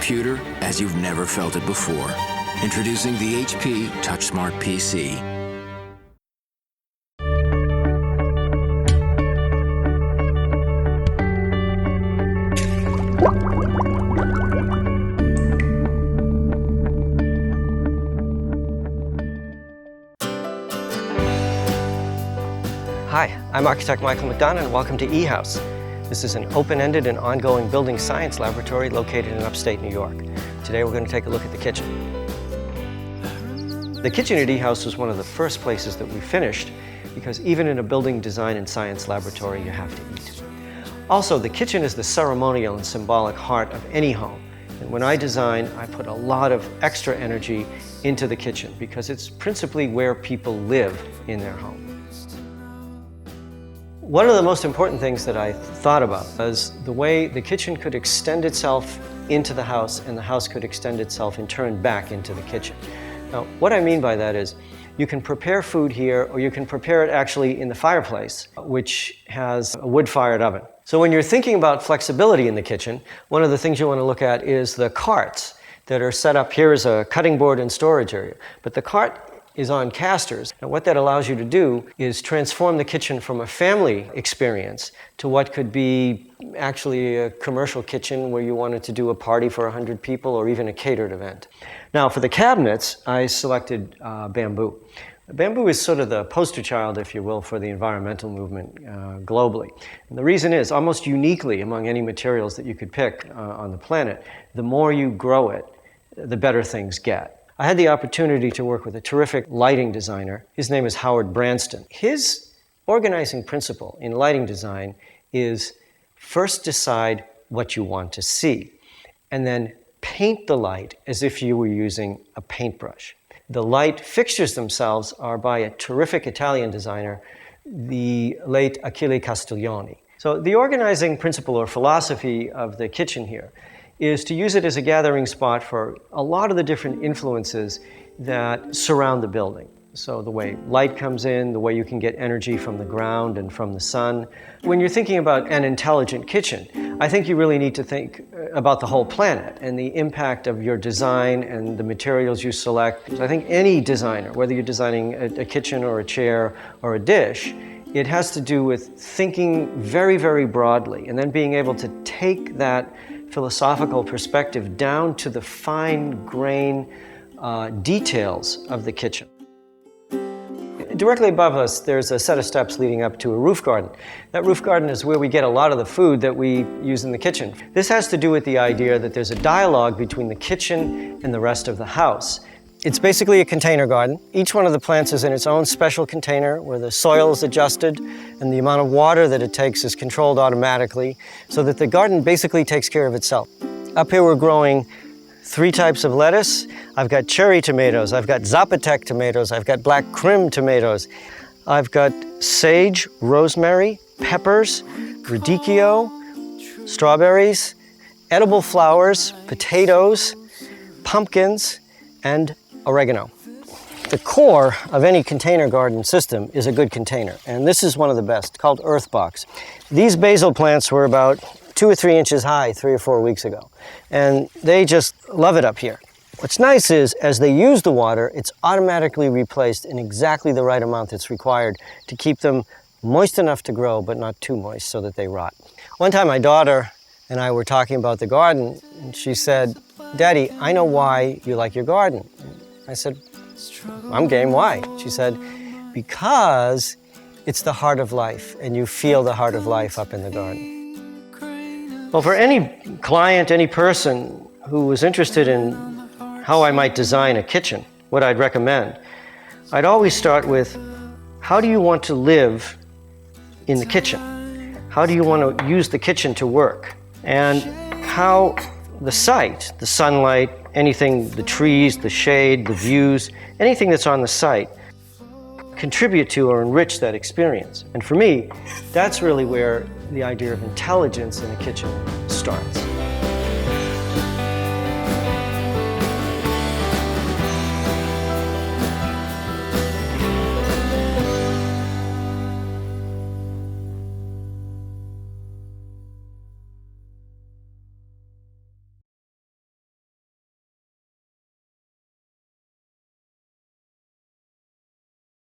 computer as you've never felt it before. Introducing the HP TouchSmart PC. Hi, I'm architect Michael McDonough and welcome to eHouse. This is an open-ended and ongoing building science laboratory located in upstate New York. Today we're going to take a look at the kitchen. The kitchen at eHouse was one of the first places that we finished because even in a building design and science laboratory you have to eat. Also, the kitchen is the ceremonial and symbolic heart of any home. And when I design, I put a lot of extra energy into the kitchen because it's principally where people live in their home. One of the most important things that I thought about was the way the kitchen could extend itself into the house and the house could extend itself in turn back into the kitchen. Now, what I mean by that is you can prepare food here or you can prepare it actually in the fireplace, which has a wood-fired oven. So when you're thinking about flexibility in the kitchen, one of the things you want to look at is the carts that are set up. Here is a cutting board and storage area, but the cart is on casters. And what that allows you to do is transform the kitchen from a family experience to what could be actually a commercial kitchen where you wanted to do a party for 100 people or even a catered event. Now for the cabinets, I selected bamboo. Bamboo is sort of the poster child, if you will, for the environmental movement globally. And the reason is, almost uniquely among any materials that you could pick on the planet, the more you grow it, the better things get. I had the opportunity to work with a terrific lighting designer. His name is Howard Branston. His organizing principle in lighting design is first decide what you want to see, and then paint the light as if you were using a paintbrush. The light fixtures themselves are by a terrific Italian designer, the late Achille Castiglioni. So the organizing principle or philosophy of the kitchen here is to use it as a gathering spot for a lot of the different influences that surround the building. So the way light comes in, the way you can get energy from the ground and from the sun. When you're thinking about an intelligent kitchen, I think you really need to think about the whole planet and the impact of your design and the materials you select. I think any designer, whether you're designing a kitchen or a chair or a dish, it has to do with thinking very, very broadly and then being able to take that philosophical perspective down to the fine grain details of the kitchen. Directly above us, there's a set of steps leading up to a roof garden. That roof garden is where we get a lot of the food that we use in the kitchen. This has to do with the idea that there's a dialogue between the kitchen and the rest of the house. It's basically a container garden. Each one of the plants is in its own special container where the soil is adjusted and the amount of water that it takes is controlled automatically so that the garden basically takes care of itself. Up here we're growing 3 types of lettuce. I've got cherry tomatoes, I've got Zapotec tomatoes, I've got black Krim tomatoes. I've got sage, rosemary, peppers, radicchio, strawberries, edible flowers, potatoes, pumpkins, and oregano. The core of any container garden system is a good container, and this is one of the best, called Earthbox. These basil plants were about 2 or 3 inches high 3 or 4 weeks ago, and they just love it up here. What's nice is, as they use the water, it's automatically replaced in exactly the right amount that's required to keep them moist enough to grow, but not too moist so that they rot. One time my daughter and I were talking about the garden, and she said, "Daddy, I know why you like your garden." I said, "I'm game, why?" She said, "Because it's the heart of life, and you feel the heart of life up in the garden." Well, for any client, any person who was interested in how I might design a kitchen, what I'd recommend, I'd always start with, how do you want to live in the kitchen? How do you want to use the kitchen to work? And how the site, the sunlight, anything, the trees, the shade, the views, anything that's on the site, contribute to or enrich that experience. And for me, that's really where the idea of intelligence in a kitchen starts.